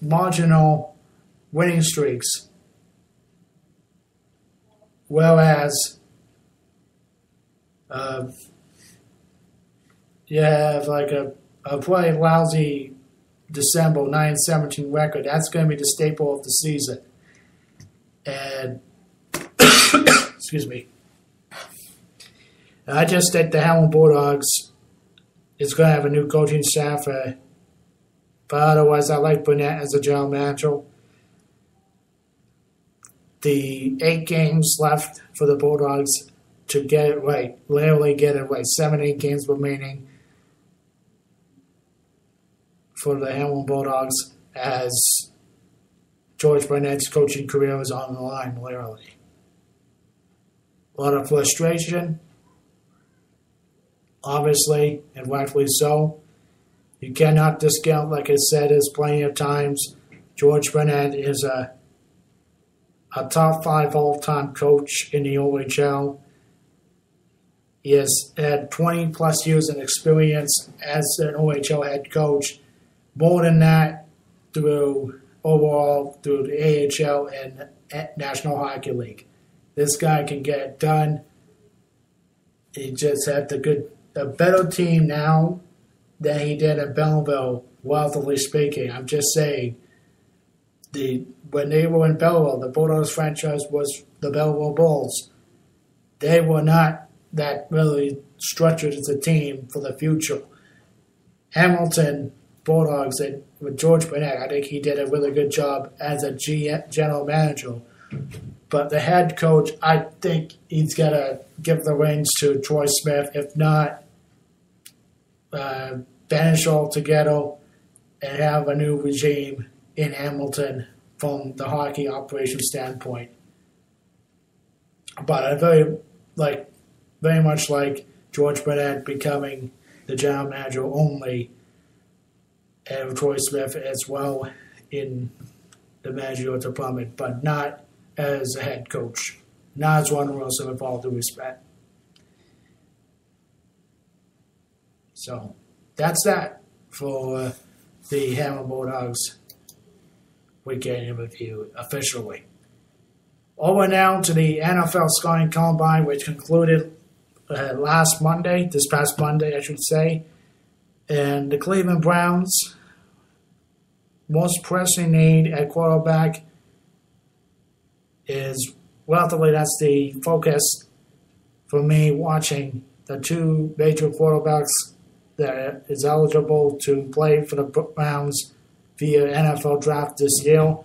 marginal winning streaks, whereas you have like a pretty lousy December 9-17 record. That's going to be the staple of the season. And excuse me. I just think the Hamilton Bulldogs is going to have a new coaching staff. But otherwise, I like Burnett as a general manager. The 8 games left for the Bulldogs to get it right. Literally get it right. 7-8 games remaining for the Hamilton Bulldogs as George Burnett's coaching career is on the line, literally. A lot of frustration, obviously, and rightfully so. You cannot discount, like I said, as plenty of times, George Burnett is a top 5 all-time coach in the OHL. He has had 20-plus years of experience as an OHL head coach. More than that, through the AHL and National Hockey League. This guy can get it done. He just had a better team now than he did at Belleville, relatively speaking. I'm just saying, when they were in Belleville, the Bulldogs franchise was the Belleville Bulls. They were not that really structured as a team for the future. Hamilton Bulldogs, with George Burnett, I think he did a really good job as a general manager. But the head coach, I think he's got to give the reins to Troy Smith. If not, banish altogether and have a new regime in Hamilton from the hockey operation standpoint. But I very much like George Burnett becoming the general manager only, and Troy Smith as well in the managerial department, but not as a head coach, not as Ron Wilson, with all due respect. So that's that for the Hamilton Bulldogs weekend in review officially. Over now to the NFL Scouting Combine, which concluded this past Monday, I should say. And the Cleveland Browns' most pressing need at quarterback is relatively, that's the focus for me watching the 2 major quarterbacks that is eligible to play for the Browns via NFL draft this year.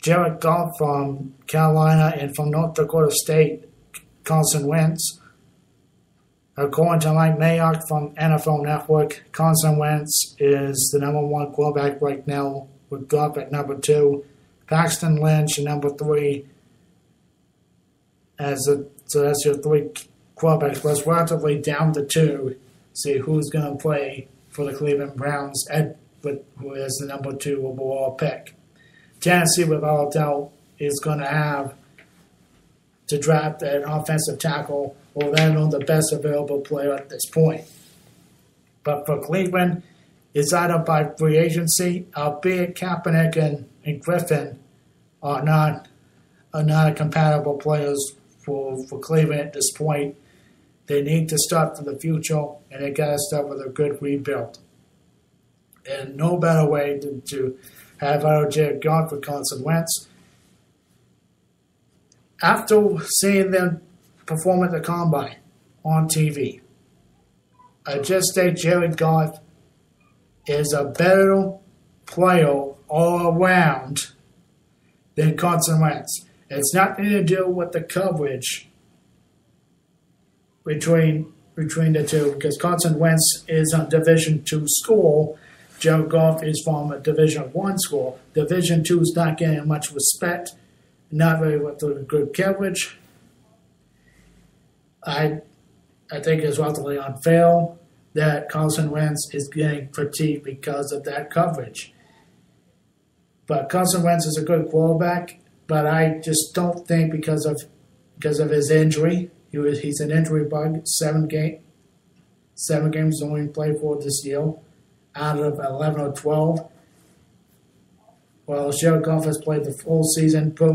Jared Goff from Carolina and from North Dakota State, Carson Wentz. According to Mike Mayock from NFL Network, Carson Wentz is the number 1 quarterback right now, with Goff at number 2. Paxton Lynch at number 3. So that's your 3 quarterbacks. But it's relatively down to 2. See who's going to play for the Cleveland Browns, who is the number 2 overall pick. Tennessee, without a doubt, is going to have to draft an offensive tackle, or they know the best available player at this point. But for Cleveland, it's either by free agency, albeit Kaepernick and Griffin are not compatible players for Cleveland at this point. They need to start for the future, and they got to start with a good rebuild. And no better way than to have out Jared Goff for Carson Wentz. After seeing them perform at the Combine on TV, I just think Jared Goff is a better player all around than Carson Wentz. It's nothing to do with the coverage between the two, because Carson Wentz is a Division II school. Jared Goff is from a Division I school. Division II is not getting much respect, not very with the good coverage. I think it's relatively unfair that Carson Wentz is getting critiqued because of that coverage. But Carson Wentz is a good quarterback, but I just don't think because of his injury, he's an injury bug. 7 games only played for this year out of 11 or 12. Well, Jared Goff has played the full season, pretty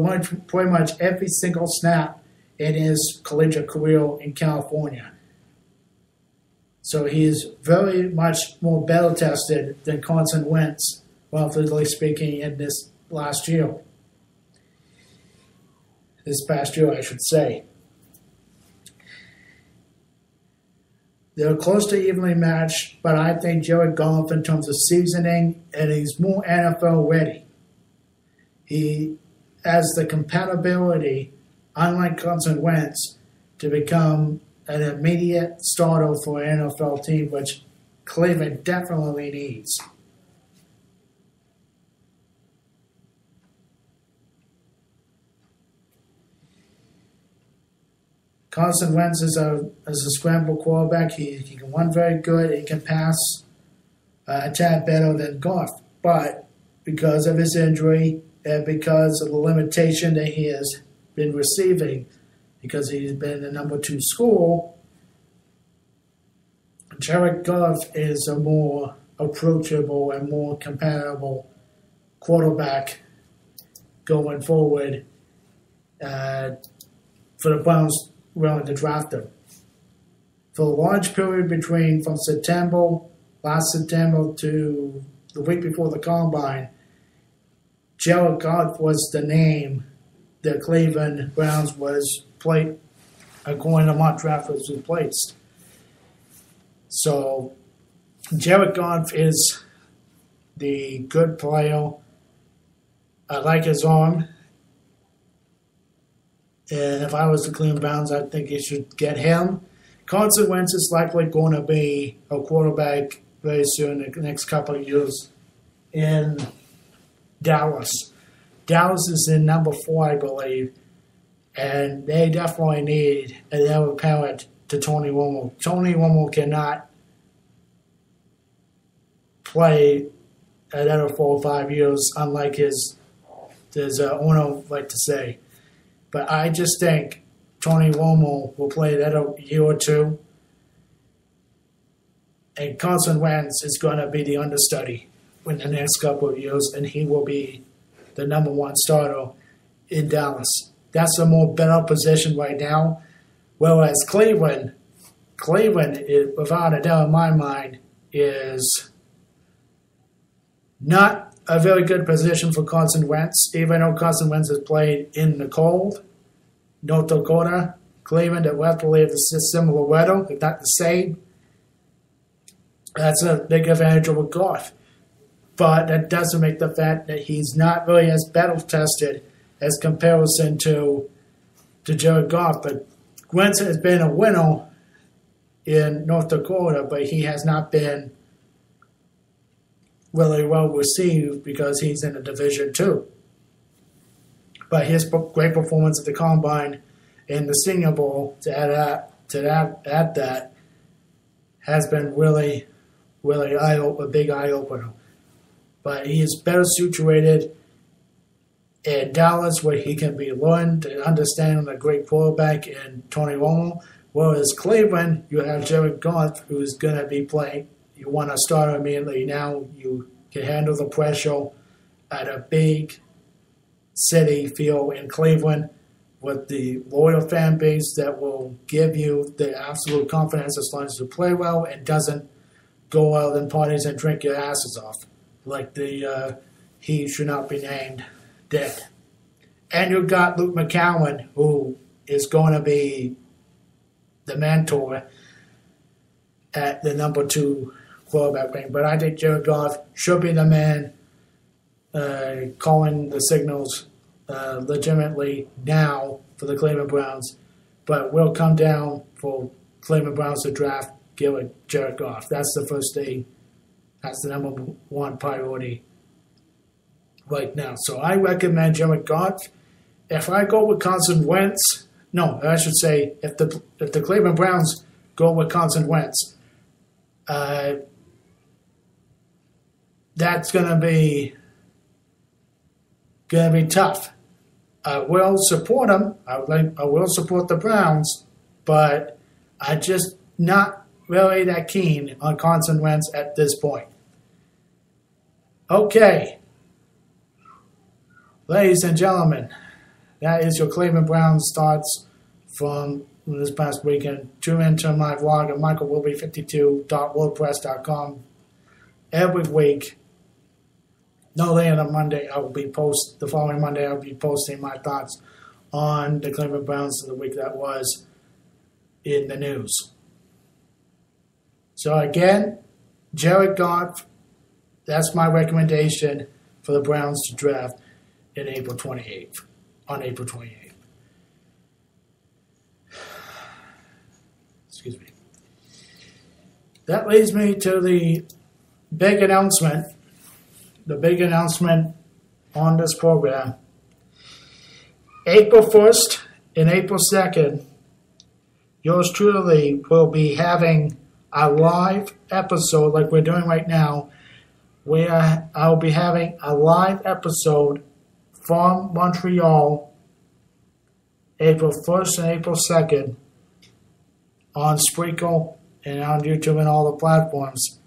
much every single snap in his collegiate career in California. So he is very much more battle tested than Carson Wentz, relatively speaking, in this last year. This past year, I should say. They're close to evenly matched, but I think Jared Goff, in terms of seasoning, and he's more NFL ready. He has the compatibility, unlike Carson Wentz, to become an immediate starter for an NFL team, which Cleveland definitely needs. Carson Wentz is a scramble quarterback. He can run very good. He can pass a tad better than Goff. But because of his injury and because of the limitation that he has been receiving, because he's been in the number 2 school, Jared Goff is a more approachable and more compatible quarterback going forward for the Browns willing to draft him. For a large period from last September to the week before the Combine, Jared Goff was the name the Cleveland Browns was played, according to mock draft, was replaced. So Jared Goff is the good player. I like his arm. And if I was the Cleveland Browns, I think you should get him. Carson Wentz is likely going to be a quarterback very soon, in the next couple of years, in Dallas. Dallas is in number 4, I believe, and they definitely need another parent to Tony Romo. Tony Romo cannot play another 4 or 5 years, unlike his owner like to say. But I just think Tony Romo will play another year or 2, and Carson Wentz is going to be the understudy in the next couple of years, and he will be the number 1 starter in Dallas. That's a more better position right now. Whereas Cleveland, without a doubt in my mind, is not a very good position for Carson Wentz, even though Carson Wentz has played in the cold. North Dakota, Cleveland, that relatively have similar weather, if not the same. That's a big advantage over Goff. But that doesn't make the fact that he's not really as battle-tested as comparison to Jared Goff. But Wentz has been a winner in North Dakota, but he has not been really well received because he's in a Division II. But his great performance at the Combine and the Senior Bowl to add that has been really a big eye-opener. But he is better situated in Dallas, where he can be learned and understand a great quarterback in Tony Romo. Whereas Cleveland, you have Jared Goff, who's going to be playing. You want to start immediately now. You can handle the pressure at a big city field in Cleveland with the loyal fan base that will give you the absolute confidence as long as you play well and doesn't go out in parties and drink your asses off like the he should not be named did. And you've got Luke McCowan, who is going to be the mentor at the number 2 quarterback rank. But I think Jared Goff should be the man calling the signals legitimately now for the Cleveland Browns. But will come down for Cleveland Browns to draft Jared Goff. That's the first thing. That's the number 1 priority right now. So I recommend Jared Goff. If I go with Carson Wentz, no, I should say if the Cleveland Browns go with Carson Wentz, that's going to be tough. I will support him. I will support the Browns, but I'm just not really that keen on Carson Wentz at this point. Okay. Ladies and gentlemen, that is your Cleveland Browns starts from this past weekend. Tune into my vlog at michaelwilby52.wordpress.com every week. No later than Monday, the following Monday, I'll be posting my thoughts on the Cleveland Browns of the week that was in the news. So again, Jared Goff, that's my recommendation for the Browns to draft on April 28th. Excuse me. That leads me to the big announcement. The big announcement on this program. April 1st and April 2nd, yours truly will be having a live episode like we're doing right now, where I'll be having a live episode from Montreal, April 1st and April 2nd, on Spreaker and on YouTube and all the platforms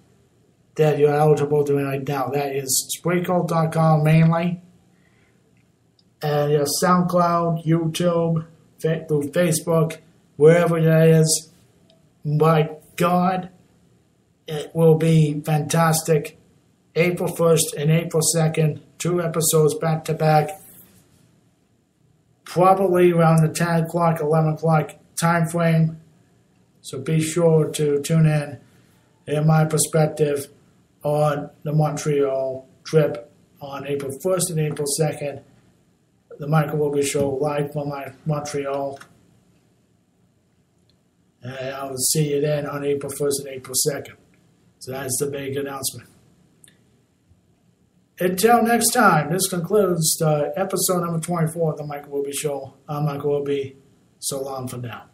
that you're eligible to do right now. That is Spreaker.com mainly, and your SoundCloud, YouTube, through Facebook, wherever that is. My God, it will be fantastic. April 1st and April 2nd, 2 episodes back to back, probably around the 10 o'clock, 11 o'clock time frame. So be sure to tune in my perspective on the Montreal trip on April 1st and April 2nd. The Michael Wilby Show live from Montreal. And I will see you then on April 1st and April 2nd. So that's the big announcement. Until next time, this concludes episode number 24 of the Michael Wilby Show. I'm Michael Wilby. So long for now.